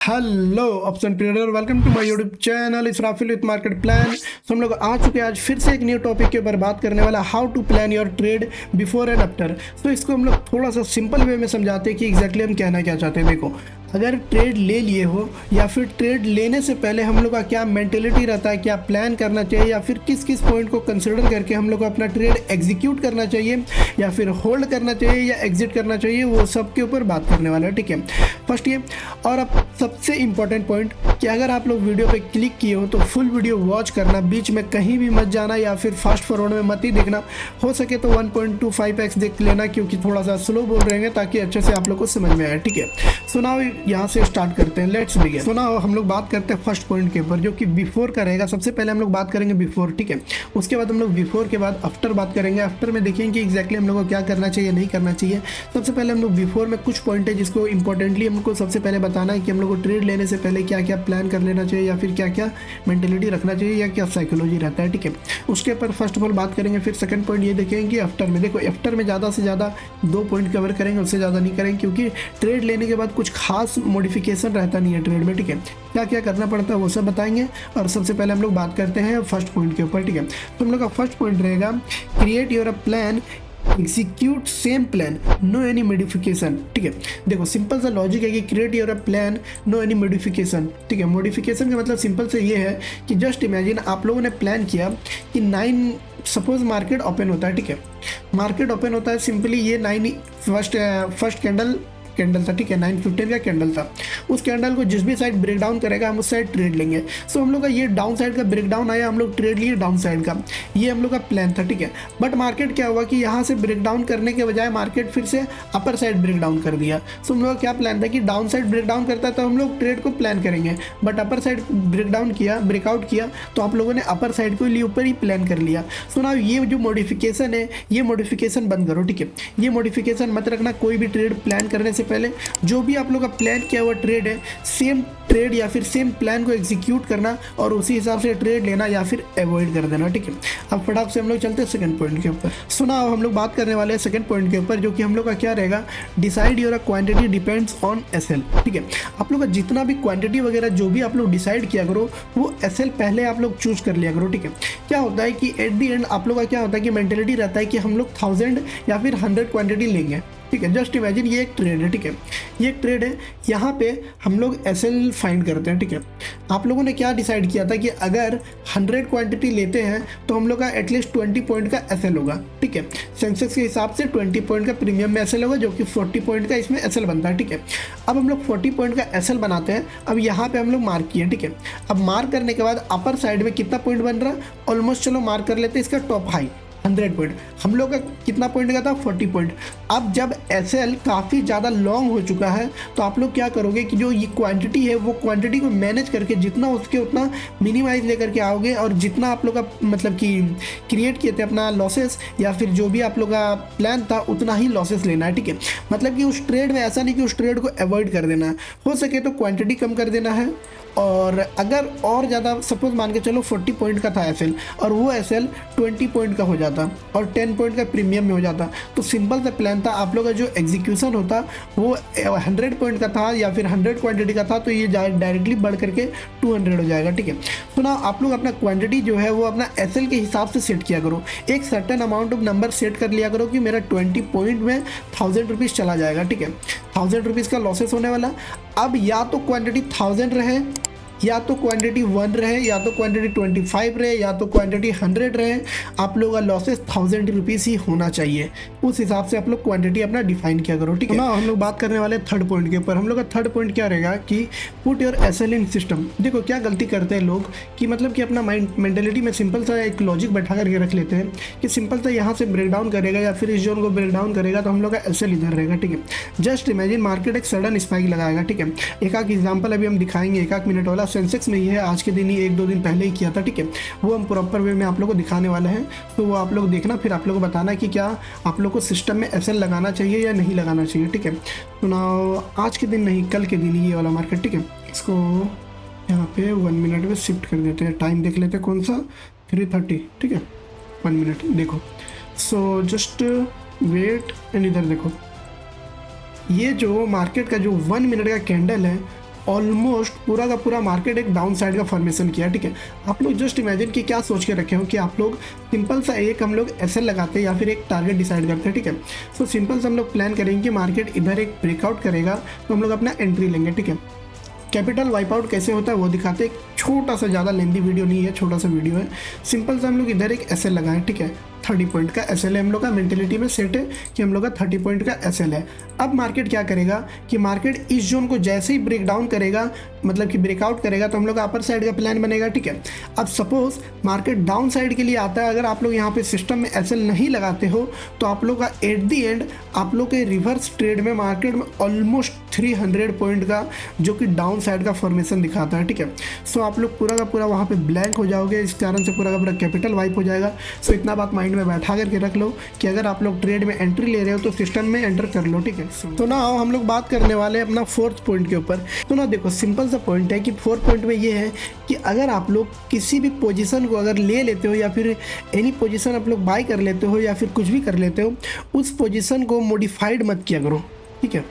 Hello option trader, welcome to my YouTube channel Israfil with market plan. तो हम लोग आ चुके हैं आज फिर से एक न्यू टॉपिक के ऊपर बात करने वाला, how to plan your trade before and after. तो इसको हम लोग थोड़ा सा सिंपल वे में समझाते हैं कि एग्जैक्टली हम कहना क्या चाहते हैं। देखो, अगर ट्रेड ले लिए हो या फिर ट्रेड लेने से पहले हम लोग का क्या मेंटेलिटी रहता है, क्या प्लान करना चाहिए, या फिर किस किस पॉइंट को कंसिडर करके हम लोग को अपना ट्रेड एग्जीक्यूट करना चाहिए या फिर होल्ड करना चाहिए या एग्जिट करना चाहिए, वो सब के ऊपर बात करने वाला है। ठीक है, फर्स्ट ये। और अब सबसे इंपॉर्टेंट पॉइंट कि अगर आप लोग वीडियो पे क्लिक किए हो तो फुल वीडियो वॉच करना, बीच में कहीं भी मत जाना या फिर फास्ट फॉरवर्ड में मत ही देखना। हो सके तो 1.25x देख लेना, क्योंकि थोड़ा सा स्लो बोल रहे हैं ताकि अच्छे से आप लोग को समझ में आए। ठीक है, सो नाउ यहाँ से स्टार्ट करते हैं, लेट्स बिगिन। सो नाउ हम लोग बात करते हैं फर्स्ट पॉइंट के ऊपर, जो कि बिफोर का रहेगा। सबसे पहले हम लोग बात करेंगे बिफोर, ठीक है। उसके बाद हम लोग बिफोर के बाद आफ्टर बात करेंगे। आफ्टर में देखेंगे कि एग्जैक्टली हम लोग को क्या करना चाहिए, नहीं करना चाहिए। सबसे पहले हम लोग बिफोर में कुछ पॉइंट है जिसको इंपॉर्टेंटली हमको सबसे पहले बताना है कि हम लोग को ट्रेड लेने से पहले क्या क्या प्लान कर लेना चाहिए या फिर क्या क्या मेंटेलिटी रखना चाहिए या क्या साइकोलॉजी रहता है। ठीक है, उसके ऊपर फर्स्ट ऑफ ऑल बात करेंगे। फिर सेकंड पॉइंट ये देखेंगे कि आफ्टर में, देखो आफ्टर में ज़्यादा से ज़्यादा 2 पॉइंट कवर करेंगे, उससे ज़्यादा नहीं करेंगे, क्योंकि ट्रेड लेने के बाद कुछ खास मॉडिफिकेशन रहता नहीं है ट्रेड में। ठीक है, क्या क्या करना पड़ता है वो सब बताएंगे। और सबसे पहले हम लोग बात करते हैं फर्स्ट पॉइंट के ऊपर। ठीक है, तो हम लोग का फर्स्ट पॉइंट रहेगा, create your plan, execute same plan, no any modification. ठीक है, देखो सिंपल सा लॉजिक है कि create your plan, no any modification. ठीक है, मॉडिफिकेशन का मतलब सिंपल से ये है कि जस्ट इमेजिन आप लोगों ने प्लान किया कि 9 सपोज मार्केट ओपन होता है। ठीक है, मार्केट ओपन होता है, सिंपली ये 9 फर्स्ट कैंडल था। ठीक है, 9:15 का कैंडल था। उस कैंडल को जिस भी साइड ब्रेक डाउन करेगा हम उस साइड ट्रेड लेंगे। सो हम लोग का ये डाउन साइड का ब्रेक डाउन आया, हम लोग ट्रेड लिए डाउन साइड का, ये हम लोग का प्लान था। ठीक है, बट मार्केट क्या हुआ कि यहाँ से ब्रेक डाउन करने के बजाय मार्केट फिर से अपर साइड ब्रेक डाउन कर दिया। सो हम लोग का क्या प्लान था कि डाउन साइड ब्रेक डाउन करता है तो हम लोग ट्रेड को प्लान करेंगे, but upper side break down किया, ब्रेकआउट किया, तो आप लोगों ने अपर साइड को लिए ऊपर ही प्लान कर लिया। सो ना ये जो मॉडिफिकेशन है, ये मॉडिफिकेशन बंद करो। ठीक है, ये मॉडिफिकेशन मत रखना कोई भी ट्रेड प्लान करने से पहले। जो भी आप लोग का प्लान किया हुआ ट्रेड है, सेम ट्रेड या फिर सेम प्लान को एग्जीक्यूट करना और उसी हिसाब से ट्रेड लेना या फिर अवॉइड कर देना। ठीक है, अब फटाक से हम लोग चलते हैं सेकंड पॉइंट के ऊपर। सुना, हम लोग बात करने वाले हैं सेकंड पॉइंट के ऊपर, जो कि हम लोग का क्या रहेगा, decide your quantity depends on SL. ठीक है, आप लोग का जितना भी क्वांटिटी वगैरह जो भी आप लोग डिसाइड किया करो, वो एसएल पहले आप लोग चूज कर लिया करो। ठीक है, क्या होता है कि एट द एंड आप लोग का क्या होता है कि मेंटेलिटी रहता है कि हम लोग 1000 या फिर 100 क्वांटिटी लेंगे। ठीक है, जस्ट इमेजिन ये एक ट्रेड है। ठीक है, ये एक ट्रेड है, यहाँ पे हम लोग एसएल फाइंड करते हैं। ठीक है, आप लोगों ने क्या डिसाइड किया था कि अगर 100 क्वांटिटी लेते हैं तो हम लोग का एटलीस्ट 20 पॉइंट का एसएल होगा। ठीक है, सेंसेक्स के हिसाब से 20 पॉइंट का प्रीमियम में एसएल होगा, जो कि 40 पॉइंट का इसमें एसएल बनता है। ठीक है, अब हम लोग 40 पॉइंट का एसएल बनाते हैं। अब यहाँ पे हम लोग मार्क किए। ठीक है, अब मार्क करने के बाद अपर साइड में कितना पॉइंट बन रहा है, ऑलमोस्ट चलो मार्क कर लेते हैं इसका टॉप हाई 100 पॉइंट। हम लोग का कितना पॉइंट का था, 40 पॉइंट। अब जब एसएल काफ़ी ज़्यादा लॉन्ग हो चुका है तो आप लोग क्या करोगे कि जो ये क्वांटिटी है वो क्वांटिटी को मैनेज करके जितना उसके उतना मिनिमाइज लेकर के आओगे, और जितना आप लोग का मतलब कि क्रिएट किए थे अपना लॉसेस या फिर जो भी आप लोग का प्लान था उतना ही लॉसेस लेना है। ठीक है, मतलब कि उस ट्रेड में ऐसा नहीं कि उस ट्रेड को अवॉइड कर देना है, हो सके तो क्वांटिटी कम कर देना है। और अगर और ज़्यादा सपोज मान के चलो 40 पॉइंट का था एसएल और वो एसएल 20 पॉइंट का हो जाता और 10 पॉइंट का प्रीमियम में हो जाता, तो सिंपल सा प्लान था, आप लोग का जो एग्जीक्यूशन होता वो 100 पॉइंट का था या फिर 100 क्वांटिटी का था, तो ये डायरेक्टली बढ़ करके 200 हो जाएगा। ठीक है, तो ना आप लोग अपना क्वांटिटी जो है वो अपना एसएल के हिसाब से सेट किया करो, एक certain amount of number set कर लिया करो कि मेरा 20 पॉइंट में 1000 रुपीज़ चला जाएगा। ठीक है, 1000 रुपीज़ का लॉसेस होने वाला। अब या तो क्वांटिटी 1000 रहे, या तो क्वांटिटी 1 रहे, या तो क्वांटिटी 25 रहे, या तो क्वांटिटी 100 रहे, आप लोग का लॉसेस 1000 रुपीज़ ही होना चाहिए। उस हिसाब से आप लोग क्वांटिटी अपना डिफाइन किया करो। ठीक है ना, हम लोग बात करने वाले थर्ड पॉइंट के ऊपर। हम लोग का थर्ड पॉइंट क्या रहेगा कि put your SL in system. देखो क्या गलती करते हैं लोग कि मतलब कि अपना माइंड मेंटेलिटी में सिंपल सा एक लॉजिक बैठा करके रख लेते हैं कि सिंपल सा यहाँ से ब्रेक डाउन करेगा या फिर इस जोन को ब्रेक डाउन करेगा तो हम लोग का एसएल इधर रहेगा। ठीक है, जस्ट इमेजिन मार्केट एक सडन स्पाइक लगाएगा। ठीक है, एक आध एग्जाम्पल अभी हम दिखाएंगे, 1 मिनट वाला सेंसेक्स में ही है, आज के दिन ही 1-2 दिन पहले ही किया था। ठीक है, वो हम प्रॉपर वे में आप लोग को दिखाने वाले हैं, तो वो आप लोग देखना, फिर आप लोग को बताना कि क्या आप लोग को सिस्टम में एसएल लगाना चाहिए या नहीं लगाना चाहिए। ठीक है, तो ना आज के दिन नहीं, कल के दिन ये वाला मार्केट। ठीक है, इसको यहाँ पे 1 मिनट में शिफ्ट कर देते हैं, टाइम देख लेते हैं कौन सा, 3:30। ठीक है, 1 मिनट देखो, सो जस्ट वेट एंड इधर देखो, ये जो मार्केट का जो 1 मिनट का कैंडल है ऑलमोस्ट पूरा का पूरा मार्केट एक डाउन साइड का फॉर्मेशन किया, ठीक है। आप लोग जस्ट इमेजिन कि क्या सोच के रखे हो कि आप लोग सिंपल सा एक हम लोग एसएल लगाते हैं या फिर एक टारगेट डिसाइड करते हैं, ठीक है। सो सिंपल से हम लोग प्लान करेंगे कि मार्केट इधर एक ब्रेकआउट करेगा तो हम लोग अपना एंट्री लेंगे, ठीक है। कैपिटल वाइप आउट कैसे होता है वो दिखाते हैं, छोटा सा, ज़्यादा लेंदी वीडियो नहीं है, छोटा सा वीडियो है। सिंपल से हम लोग इधर एक एसएल लगाएं, ठीक है। 30 पॉइंट का एसएल है, हम लोग का मेंटेलिटी में सेट है कि हम लोग का 30 पॉइंट का एसएल है। अब मार्केट क्या करेगा कि मार्केट इस जोन को जैसे ही ब्रेक डाउन करेगा, मतलब कि ब्रेकआउट करेगा, तो हम लोग का अपर साइड का प्लान बनेगा, ठीक है। अब सपोज मार्केट डाउन साइड के लिए आता है, अगर आप लोग यहाँ पे सिस्टम में एसएल नहीं लगाते हो तो आप लोग का एट दी एंड आप लोग के रिवर्स ट्रेड में मार्केट में ऑलमोस्ट 300 पॉइंट का जो कि डाउन साइड का फॉर्मेशन दिखाता है, ठीक है। सो आप लोग पूरा का पूरा वहाँ पे ब्लैंक हो जाओगे, इस कारण से पूरा का पूरा कैपिटल वाइप हो जाएगा। सो इतना बात माइंड में बैठा करके रख लो कि अगर आप लोग ट्रेड में एंट्री ले रहे हो तो सिस्टम में एंटर कर लो, ठीक है। तो ना हम लोग बात करने वाले हैं अपना 4th पॉइंट के ऊपर। तो ना देखो सिंपल सा पॉइंट है कि 4th पॉइंट में ये है कि अगर आप लोग किसी भी पोजीशन को अगर ले लेते हो या फिर एनी पोजीशन आप लोग बाय कर लेते हो या फिर कुछ भी कर लेते हो, उस पोजीशन को मॉडिफाइड मत किया करो, ठीक है।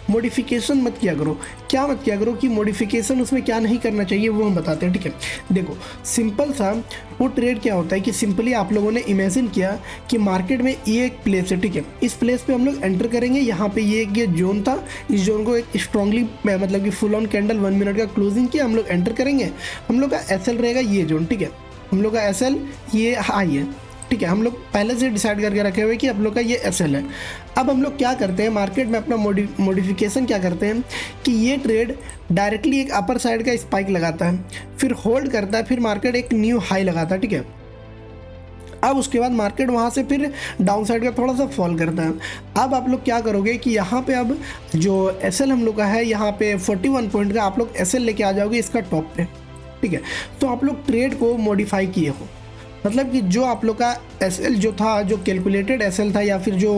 मॉडिफिकेशन मत किया करो। क्या मत किया करो कि मॉडिफिकेशन उसमें क्या नहीं करना चाहिए वो हम बताते हैं, ठीक है। देखो सिंपल सा वो ट्रेड क्या होता है कि सिंपली आप लोगों ने इमेजिन किया कि मार्केट में ये एक प्लेस है, ठीक है। इस प्लेस पे हम लोग एंटर करेंगे, यहाँ पे ये जोन था, इस जोन को एक स्ट्रांगली मतलब कि फुल ऑन कैंडल 1 मिनट का क्लोजिंग किया, हम लोग एंटर करेंगे, हम लोग का एसएल रहेगा ये जोन, ठीक है। हम लोग का एसएल ये हाई है, ठीक है। हम लोग पहले से डिसाइड करके रखे हुए कि आप लोग का ये एसएल है। अब हम लोग क्या करते हैं मार्केट में अपना मॉडिफिकेशन क्या करते हैं कि ये ट्रेड डायरेक्टली एक अपर साइड का स्पाइक लगाता है, फिर होल्ड करता है, फिर मार्केट एक न्यू हाई लगाता है, ठीक है। अब उसके बाद मार्केट वहाँ से फिर डाउन साइड का थोड़ा सा फॉल करता है। अब आप लोग क्या करोगे कि यहाँ पे अब जो एसएल हम लोग का है, यहाँ पे 41 पॉइंट का आप लोग एसएल लेके आ जाओगे इसका टॉप पे, ठीक है। तो आप लोग ट्रेड को मॉडिफाई किए हो, मतलब कि जो आप लोग का एसएल जो था, जो कैलकुलेटेड एसएल था या फिर जो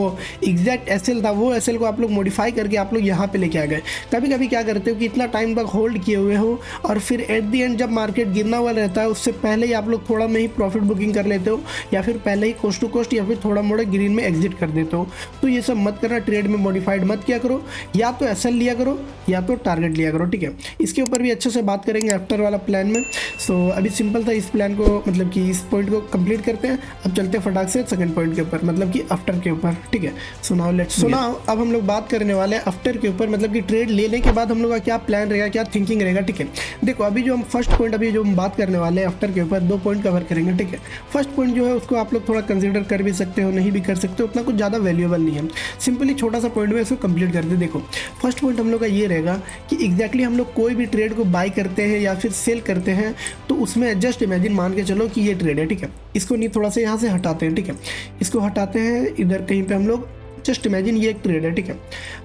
एग्जैक्ट एसएल था, वो एसएल को आप लोग मॉडिफाई करके आप लोग यहाँ पे लेके आ गए। कभी कभी क्या करते हो कि इतना टाइम तक होल्ड किए हुए हो और फिर एट दी एंड जब मार्केट गिरना हुआ रहता है उससे पहले ही आप लोग थोड़ा में ही प्रॉफिट बुकिंग कर लेते हो या फिर पहले ही कोस्ट टू कोस्ट या फिर थोड़ा मोड़ा ग्रीन में एग्जिट कर देते हो। तो ये सब मत करना, ट्रेड में मॉडिफाइड मत किया करो, या तो एसएल लिया करो या तो टारगेट लिया करो, ठीक है। इसके ऊपर भी अच्छे से बात करेंगे आफ्टर वाला प्लान में। सो अभी सिंपल था, इस प्लान को मतलब कि इस पॉइंट को कंप्लीट करते हैं। अब चलते हैं फटाक से सेकंड पॉइंट के ऊपर, मतलब कि आफ्टर के ऊपर, ठीक है। सो नाउ अब हम लोग बात करने वाले हैं आफ्टर के ऊपर, मतलब कि ट्रेड लेने के बाद हम लोग का क्या प्लान रहेगा, क्या थिंकिंग रहेगा, ठीक है। देखो अभी जो हम फर्स्ट पॉइंट अभी जो हम बात करने वाले हैं आफ्टर के ऊपर, 2 पॉइंट कवर करेंगे, ठीक है। फर्स्ट पॉइंट जो है उसको आप लोग थोड़ा कंसिडर कर भी सकते हो, नहीं भी कर सकते हो, उतना कुछ ज़्यादा वैल्यूएबल नहीं है, सिंपली छोटा सा पॉइंट में इसको कंप्लीट करते। देखो फर्स्ट पॉइंट हम लोग का ये रहेगा कि एग्जैक्टली हम लोग कोई भी ट्रेड को बाय करते हैं या फिर सेल करते हैं तो उसमें जस्ट इमेजिन मान के चलो कि ये ट्रेड है, ठीक है। इसको नहीं थोड़ा सा यहाँ से हटाते हैं, ठीक है। इसको हटाते हैं इधर कहीं पे, हम लोग जस्ट इमेजिन ये एक ट्रेड है, ठीक है।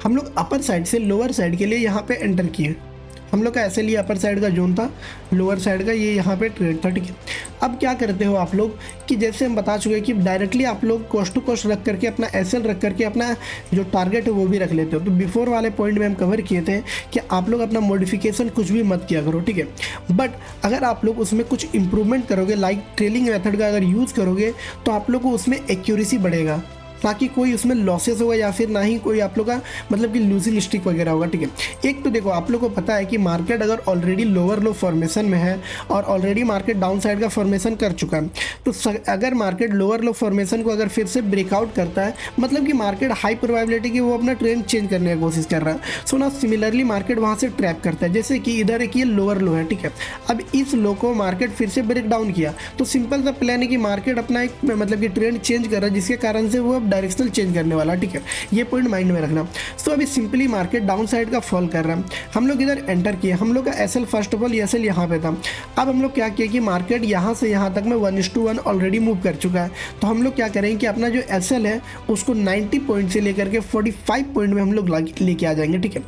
हम लोग अपर साइड से लोअर साइड के लिए यहाँ पे एंटर किए, हम लोग का ऐसे लिए अपर साइड का जोन था, लोअर साइड का ये यहाँ पे ट्रेड था, ठीक है। अब क्या करते हो आप लोग कि जैसे हम बता चुके कि डायरेक्टली आप लोग कोस्ट टू कोस्ट रख करके अपना एसएल रख करके अपना जो टारगेट है वो भी रख लेते हो। तो बिफोर वाले पॉइंट में हम कवर किए थे कि आप लोग अपना मॉडिफिकेशन कुछ भी मत किया करो, ठीक है। बट अगर आप लोग उसमें कुछ इंप्रूवमेंट करोगे, लाइक ट्रेलिंग मेथड का अगर यूज़ करोगे तो आप लोग को उसमें एक्यूरेसी बढ़ेगा, ताकि कोई उसमें लॉसेस होगा या फिर ना ही कोई आप लोग का मतलब कि लूजिंग स्टिक वगैरह होगा, ठीक है। एक तो देखो आप लोग को पता है कि मार्केट अगर ऑलरेडी लोअर लो फॉर्मेशन में है और ऑलरेडी मार्केट डाउन साइड का फॉर्मेशन कर चुका है, तो अगर मार्केट लोअर लो फॉर्मेशन को अगर फिर से ब्रेकआउट करता है, मतलब कि मार्केट हाई प्रोबेबिलिटी की वो अपना ट्रेंड चेंज करने की कोशिश कर रहा है। सो ना सिमिलरली मार्केट वहाँ से ट्रैप करता है, जैसे कि इधर एक ये लोअर लो है, ठीक है। अब इस लो को मार्केट फिर से ब्रेक डाउन किया तो सिंपल सा प्लान है कि मार्केट अपना एक मतलब कि ट्रेंड चेंज कर रहा है, जिसके कारण से वो डायरेक्शनल चेंज करने वाला, ठीक है। ये पॉइंट माइंड में रखना। सो अभी सिंपली मार्केट डाउन साइड का फॉल कर रहा है, हम लोग इधर एंटर किए, हम लोग का SL first of all SL यहाँ पे था। अब हम लोग क्या किया कि मार्केट यहाँ से यहाँ तक में 1:1 ऑलरेडी मूव कर चुका है, तो हम लोग क्या करेंगे कि अपना जो एसएल है उसको 90 पॉइंट से लेकर के 45 पॉइंट में हम लोग लेके आ जाएंगे, ठीक है।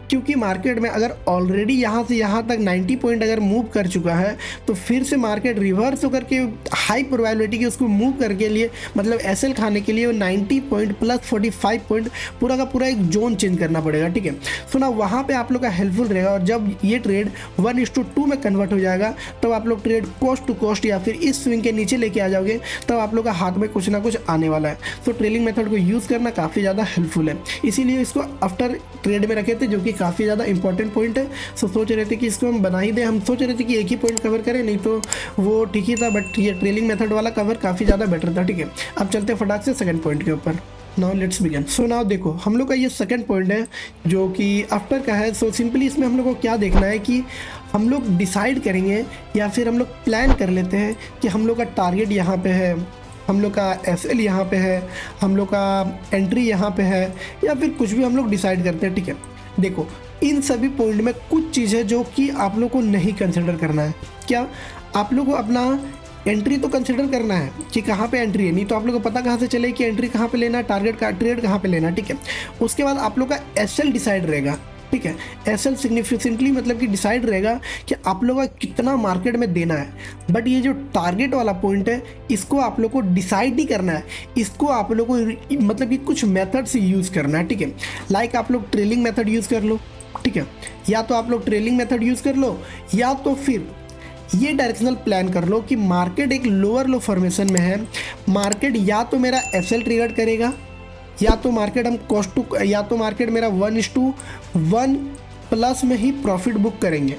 क्योंकि मार्केट में अगर ऑलरेडी यहाँ से यहाँ तक 90 पॉइंट अगर मूव कर चुका है तो फिर से मार्केट रिवर्स होकर के हाई प्रोबेबिलिटी की उसको मूव करके लिए मतलब एसएल खाने के लिए लिए 90 पॉइंट प्लस 45 पॉइंट पूरा का पूरा एक जोन चेंज करना पड़ेगा, ठीक है। सो ना वहाँ पे आप लोग का हेल्पफुल रहेगा। और जब ये ट्रेड 1:2 में कन्वर्ट हो जाएगा तब आप लोग ट्रेड कॉस्ट टू कॉस्ट या फिर इस स्विंग के नीचे लेके आ जाओगे, तब आप लोग का हाथ में कुछ ना कुछ आने वाला है। तो ट्रेलिंग मेथड को यूज़ करना काफ़ी ज़्यादा हेल्पफुल है, इसीलिए इसको आफ्टर ट्रेड में रखे थे, जो कि काफ़ी ज़्यादा इंपॉर्टेंट पॉइंट है। सो सोच रहे थे कि इसको हम बना ही दें, हम सोच रहे थे कि एक ही पॉइंट कवर करें, नहीं तो वो ठीक ही था, बट ये ट्रेलिंग मेथड वाला कवर काफ़ी ज़्यादा बेटर था, ठीक है। अब चलते हैं फटाक से सेकंड पॉइंट के ऊपर। Now let's begin. So now देखो हम लोग का ये सेकंड पॉइंट है जो कि आफ्टर का है। सो सिंपली इसमें हम लोग को क्या देखना है कि हम लोग डिसाइड करेंगे या फिर हम लोग प्लान कर लेते हैं कि हम लोग का टारगेट यहाँ पे है, हम लोग का एसएल यहाँ पे है, हम लोग का एंट्री यहाँ पे है, या फिर कुछ भी हम लोग डिसाइड करते हैं, ठीक है। देखो इन सभी पॉइंट में कुछ चीज़ें जो कि आप लोग को नहीं कंसिडर करना है। क्या आप लोग को अपना एंट्री तो कंसिडर करना है कि कहाँ पे एंट्री है, नहीं तो आप लोग को पता कहाँ से चले कि एंट्री कहाँ पे लेना है, टारगेट का ट्रेड कहाँ पे लेना है, ठीक है। उसके बाद आप लोग का एसएल डिसाइड रहेगा, ठीक है। एसएल सिग्निफिकेंटली मतलब कि डिसाइड रहेगा कि आप लोग का कितना मार्केट में देना है। बट ये जो टारगेट वाला पॉइंट है इसको आप लोग को डिसाइड नहीं करना है, इसको आप लोग को मतलब कि कुछ मेथड से यूज़ करना है, ठीक है। लाइक आप लोग ट्रेलिंग मेथड यूज़ कर लो, ठीक है, या तो आप लोग ट्रेलिंग मेथड यूज़ कर लो, या तो फिर ये डायरेक्शनल प्लान कर लो कि मार्केट एक लोअर लो फॉर्मेशन में है, मार्केट या तो मेरा एसएल ट्रिगर करेगा, या तो मार्केट हम कॉस्ट टू, या तो मार्केट मेरा 1:1 प्लस में ही प्रॉफिट बुक करेंगे।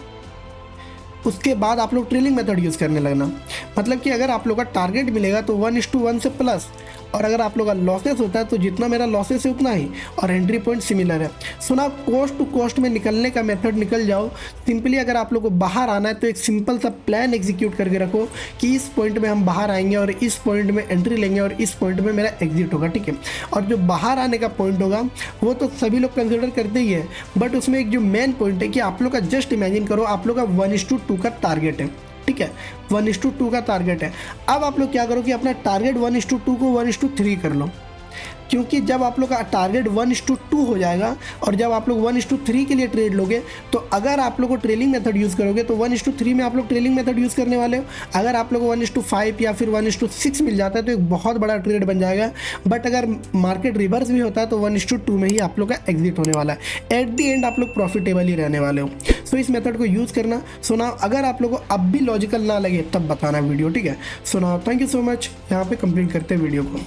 उसके बाद आप लोग ट्रेलिंग मेथड यूज़ करने लगना, मतलब कि अगर आप लोग का टारगेट मिलेगा तो 1:1 से प्लस, और अगर आप लोग का लॉसेस होता है तो जितना मेरा लॉसेस है उतना ही, और एंट्री पॉइंट सिमिलर है। सुना कॉस्ट टू कॉस्ट में निकलने का मेथड निकल जाओ। सिंपली अगर आप लोग को बाहर आना है तो एक सिंपल सा प्लान एग्जीक्यूट करके रखो कि इस पॉइंट में हम बाहर आएंगे और इस पॉइंट में एंट्री लेंगे और इस पॉइंट में मेरा एग्जिट होगा, ठीक है। और जो बाहर आने का पॉइंट होगा वो तो सभी लोग कंसिडर करते ही है, बट उसमें एक जो मेन पॉइंट है कि आप लोग का जस्ट इमेजिन करो आप लोग का 1:2 का टारगेट है, ठीक है, 1:2 का टारगेट है। अब आप लोग क्या करो कि अपना टारगेट 1:2 को 1:3 कर लो, क्योंकि जब आप लोग का टारगेट 1:2 हो जाएगा और जब आप लोग 1:3 के लिए ट्रेड लोगे, तो अगर आप लोग को ट्रेलिंग मेथड यूज़ करोगे तो 1:3 में आप लोग ट्रेलिंग मेथड यूज़ करने वाले हो। अगर आप लोग को 1:5 या फिर 1:6 मिल जाता है तो एक बहुत बड़ा ट्रेड बन जाएगा। बट अगर मार्केट रिवर्स भी होता है तो 1:2 में ही आप लोग का एग्जिट होने वाला है। एट दी एंड आप लोग प्रॉफिटेबल ही रहने वाले हो। सो इस मेथड को यूज़ करना। सुना अगर आप लोग को अब भी लॉजिकल ना लगे तब बताना वीडियो, ठीक है। सुना थैंक यू सो मच। यहाँ पे कंप्लीट करते हैं वीडियो को।